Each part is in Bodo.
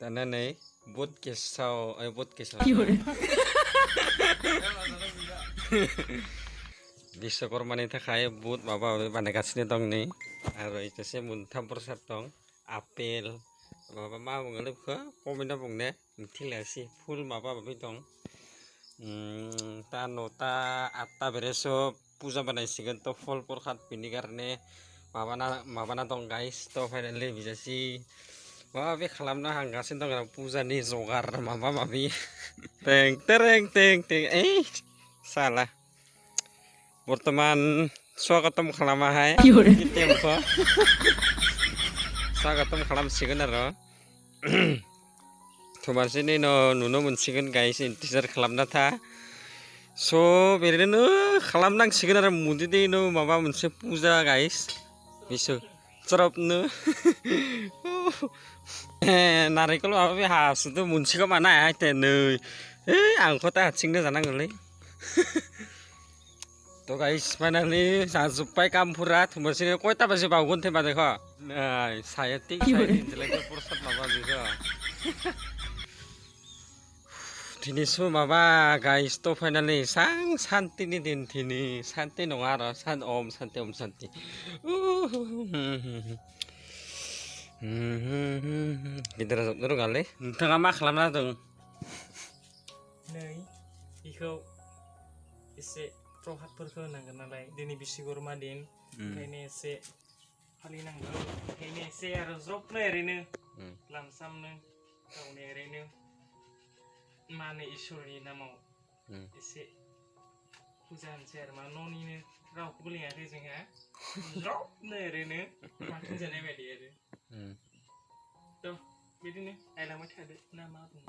Tananay, bot kesaw. Biswakormani थाखाय बुट माबा बानायगासिनो दं नै आरो इसे मोनथाम प्रसाद दं आपेल माबा मा बुङोलै बेखौ कमेन्टआव बुंने मिथिलायासै फुल माबा माबि दं दा 9टा 8टा बेरेसो पुजा बानायसिगोन थ' फल प्रसाद बिनि कारणे माबाना दं गाइस थ' फाइनालि बिजासि माबा माबि खालामनो हांगासिनो दं आरो पुजानि जगार माबा माबि टें टें टें टें साला बर्तमान स्वागतम खालामाहाय टेमखौ स्वागतम खालामसिगोन आरो थमारसिनि नुनो मोनसिगोन गाइस इन्टिजार खालामना था स' बेरैनो खालामनांसिगोन आरो मुदिनो माबा मोनसे पुजा गाइस बिसो सरबनो नारेंखल माबा बे हासुदो मोनसेखौ मानो हायाखै नै आंखौ दा हारसिंनो जानांगोनलै तो गाइस फाइनाली जाजोब्बाय कामफोरा थुमबासिनो कयटा बाजि बावगोन थेबा देखो सायेटिक सायेटिक प्रसाद माबा बेखौ दिनैसो माबा गाइस तो फाइनाली शान्तिनि दिन दिनै शान्ति नङा आरो ओम शान्ति गिदिरा जोबनो रोङालै नोंथाङा मा खालामना दं नै बेखौ एसे प्रहादफोरखौ होनांगोन नालाय दिनै बिश्वकर्मा दिन ओंखायनो एसे फालिनांगौ ओंखायनो एसे आरो ज्रबनो ओरैनो लामसामनो गावनो ओरैनो मा होनो इसोरनि नामाव एसे फुजा होनोसै आरो मा न'निनो रावखौबो लिङाखै जोंहा ज्रबनो ओरैनो बाथौ जानाय बायदि आरो थ' बिदिनो नायलांबाय थादो ना मा बुङो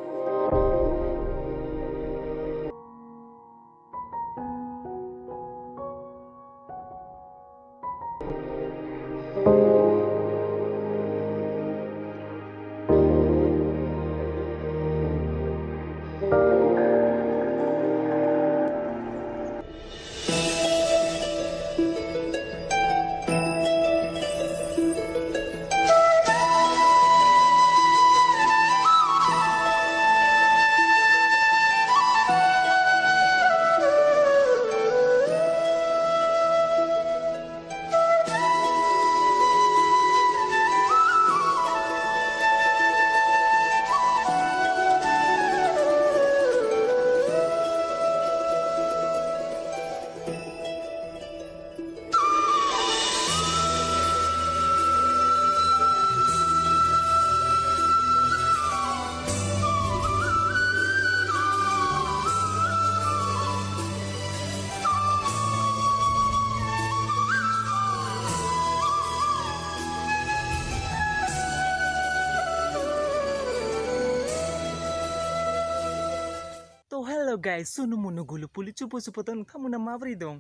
तो हेलो गाइस सुनु मुनु गुलु पुलि चुपु चुपु तो नोंथांमोना माबोरै दं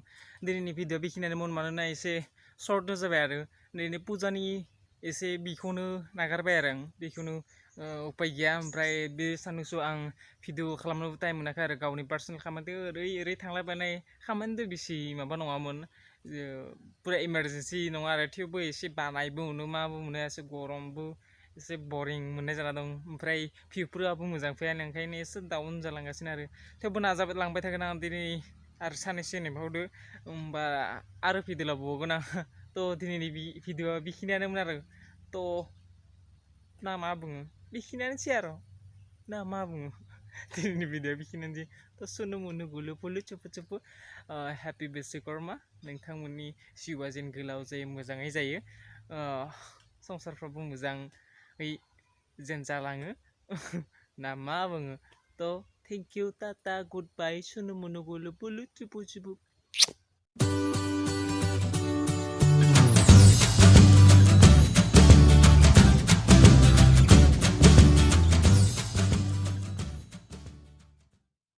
दिनैनि भिडिअ बेखिनियानो मानोना एसे सर्ट जाबाय आरो दिनै पुजानि एसे बेखौनो नागारबाय आरो आं बेखौनो उपाय गैया ओमफ्राय बे साननैसो आं भिडिअ खालामनोबो टाइम मोनाखै आरो गावनि पार्सनेल खामानिजों ओरै थांलायबायनाय खामानिजों बेसि माबा नङामोन पुरा इमारजेन्सि नङा आरो थेवबो एसे बानायबो मोनो माबो मोनो एसे गरमबो एसे बरिं मोननाय जाना दं ओमफ्राय भिउफोराबो मोजां फैयानो ओंखायनो एसे डाउन जालांगासिनो आरो थेवबो नाजाबाय लांबाय थागोन आं दिनै आरो सानैसो नेबावदो होमबा आरो भिडिअ लाबावगोन आं थ' दिनैनि भिडिअआ बेखिनियानोमोन आरो थ' ना मा बुङो बेखिनियानोसै आरो ना मा बुङो दिनैनि भिडिअआ बेखिनियानोसै थ' सुनु मुनु गुलु फुलु चुपु चुपु हेपि बिश्वकर्मा नोंथांमोननि जिउआ जेन गोलाव जायो मोजाङै जायो संसारफ्राबो मोजाङै जेन जालाङो ना मा बुङो थ' थेंक इउ टाटा गुड बाय सुनु मुनु गुलु पुलु चुपु चुपु